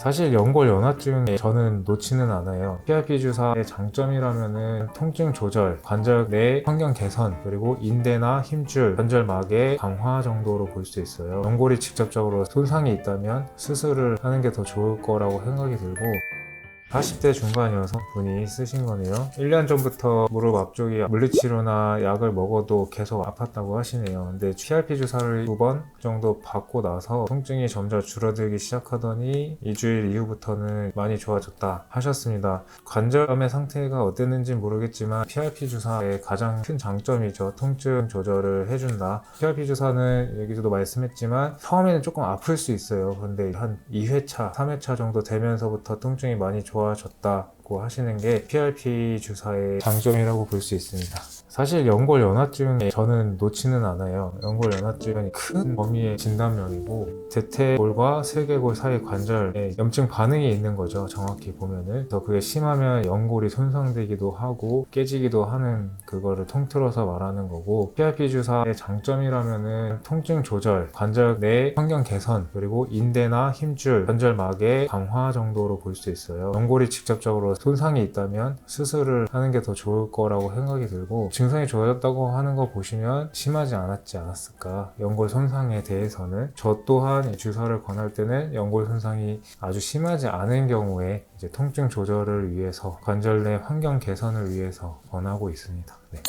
사실 연골 연화증에 저는 놓지는 않아요. PRP 주사의 장점이라면은 통증 조절, 관절 내 환경 개선, 그리고 인대나 힘줄, 관절막의 강화 정도로 볼 수 있어요. 연골이 직접적으로 손상이 있다면 수술을 하는 게 더 좋을 거라고 생각이 들고, 40대 중반 여성분이 쓰신 거네요. 1년 전부터 무릎 앞쪽이 물리치료나 약을 먹어도 계속 아팠다고 하시네요. 근데 PRP 주사를 2번 정도 받고 나서 통증이 점점 줄어들기 시작하더니 2주일 이후부터는 많이 좋아졌다 하셨습니다. 관절염의 상태가 어땠는지 모르겠지만 PRP 주사의 가장 큰 장점이죠. 통증 조절을 해준다. PRP 주사는 여기서도 말씀했지만 처음에는 조금 아플 수 있어요. 그런데 한 2회차, 3회차 정도 되면서부터 통증이 많이 좋아졌다고 하시는 게 PRP 주사의 장점이라고 볼 수 있습니다. 사실 연골 연화증에 저는 놓지는 않아요. 연골 연화증은 큰 범위의 진단명이고 대퇴골과 슬개골 사이 관절에 염증 반응이 있는 거죠. 정확히 보면은. 그래서 그게 심하면 연골이 손상되기도 하고 깨지기도 하는 그거를 통틀어서 말하는 거고, PRP 주사의 장점이라면은 통증 조절, 관절 내 환경 개선, 그리고 인대나 힘줄, 관절막의 강화 정도로 볼 수 있어요. 연골이 직접적으로 손상이 있다면 수술을 하는 게 더 좋을 거라고 생각이 들고, 증상이 좋아졌다고 하는 거 보시면 심하지 않았지 않았을까. 연골 손상에 대해서는 저 또한 주사를 권할 때는 연골 손상이 아주 심하지 않은 경우에 이제 통증 조절을 위해서, 관절 내 환경 개선을 위해서 권하고 있습니다. 네.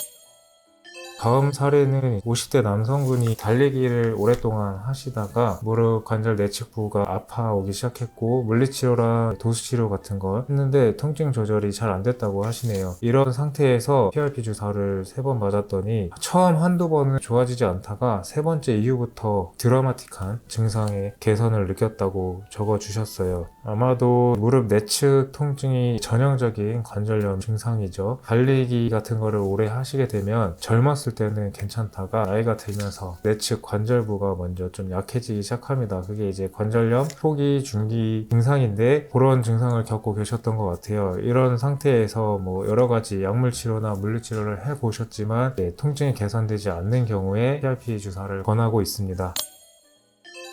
다음 사례는 50대 남성분이 달리기를 오랫동안 하시다가 무릎 관절 내측 부가 아파오기 시작했고, 물리치료랑 도수치료 같은 걸 했는데 통증 조절이 잘 안 됐다고 하시네요. 이런 상태에서 PRP 주사를 3번 맞았더니 처음 한두 번은 좋아지지 않다가 3번째 이후부터 드라마틱한 증상의 개선을 느꼈다고 적어주셨어요. 아마도 무릎 내측 통증이 전형적인 관절염 증상이죠. 달리기 같은 거를 오래 하시게 되면 젊었을 때는 괜찮다가 나이가 들면서 내측 관절부가 먼저 좀 약해지기 시작합니다. 그게 이제 관절염 초기 중기 증상인데 그런 증상을 겪고 계셨던 것 같아요. 이런 상태에서 뭐 여러 가지 약물 치료나 물리 치료를 해 보셨지만 통증이 개선되지 않는 경우에 PRP 주사를 권하고 있습니다.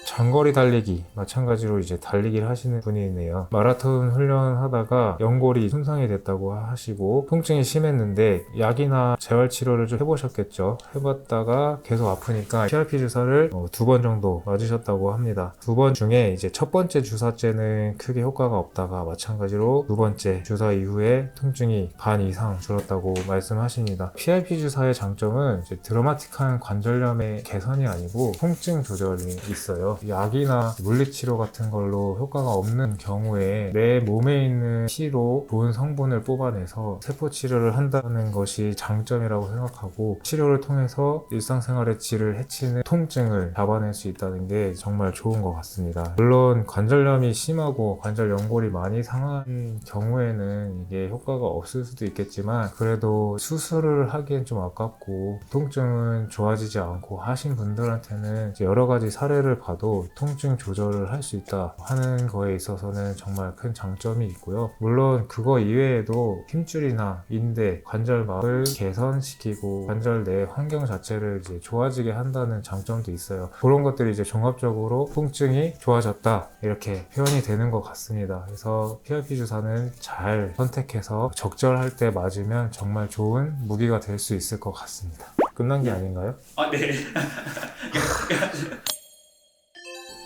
장거리 달리기 마찬가지로 이제 달리기를 하시는 분이네요. 마라톤 훈련하다가 연골이 손상이 됐다고 하시고 통증이 심했는데 약이나 재활치료를 좀 해보셨겠죠. 해봤다가 계속 아프니까 PRP 주사를 2번 정도 맞으셨다고 합니다. 2번 중에 이제 첫 번째 주사째는 크게 효과가 없다가 마찬가지로 2번째 주사 이후에 통증이 반 이상 줄었다고 말씀하십니다. PRP 주사의 장점은 이제 드라마틱한 관절염의 개선이 아니고 통증 조절이 있어요. 약이나 물리치료 같은 걸로 효과가 없는 경우에 내 몸에 있는 피로 좋은 성분을 뽑아내서 세포치료를 한다는 것이 장점이라고 생각하고, 치료를 통해서 일상생활의 질을 해치는 통증을 잡아낼 수 있다는 게 정말 좋은 것 같습니다. 물론 관절염이 심하고 관절 연골이 많이 상한 경우에는 이게 효과가 없을 수도 있겠지만, 그래도 수술을 하기엔 좀 아깝고 통증은 좋아지지 않고 하신 분들한테는 여러 가지 사례를 봐도 통증 조절을 할 수 있다 하는 거에 있어서는 정말 큰 장점이 있고요. 물론 그거 이외에도 힘줄이나 인대, 관절막을 개선시키고 관절 내 환경 자체를 이제 좋아지게 한다는 장점도 있어요. 그런 것들이 이제 종합적으로 통증이 좋아졌다 이렇게 표현이 되는 것 같습니다. 그래서 PRP 주사는 잘 선택해서 적절할 때 맞으면 정말 좋은 무기가 될 수 있을 것 같습니다. 끝난 게 아닌가요? 아, 네.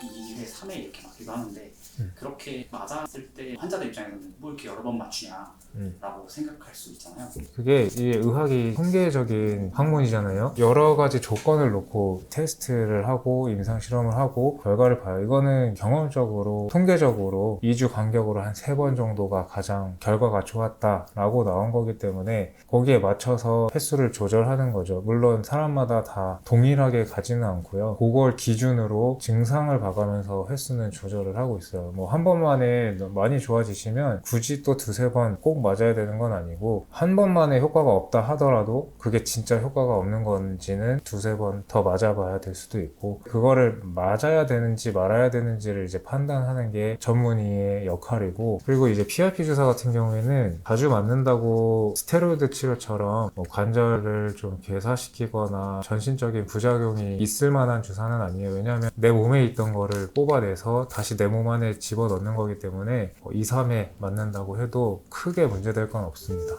2회, 3회 이렇게 맞기도 하는데 그렇게 맞았을 때 환자들 입장에서는 뭐 이렇게 여러 번 맞추냐라고 생각할 수 있잖아요. 그게 이 의학이 통계적인 학문이잖아요. 여러 가지 조건을 놓고 테스트를 하고 임상 실험을 하고 결과를 봐요. 이거는 경험적으로 통계적으로 2주 간격으로 한 3번 정도가 가장 결과가 좋았다라고 나온 거기 때문에 거기에 맞춰서 횟수를 조절하는 거죠. 물론 사람마다 다 동일하게 가지는 않고요. 그걸 기준으로 증상을 봐가면서 횟수는 조절을 하고 있어요. 뭐 한 번만에 많이 좋아지시면 굳이 또 2-3번 꼭 맞아야 되는 건 아니고, 한 번만에 효과가 없다 하더라도 그게 진짜 효과가 없는 건지는 2-3번 더 맞아봐야 될 수도 있고, 그거를 맞아야 되는지 말아야 되는지를 이제 판단하는 게 전문의의 역할이고, 그리고 이제 PRP 주사 같은 경우에는 자주 맞는다고 스테로이드 치료처럼 뭐 관절을 좀 괴사시키거나 전신적인 부작용이 있을 만한 주사는 아니에요. 왜냐하면 내 몸에 있던 거를 뽑아내서 다시 내 몸 안에 이렇게 집어넣는 거기 때문에 2, 3회 맞는다고 해도 크게 문제될 건 없습니다.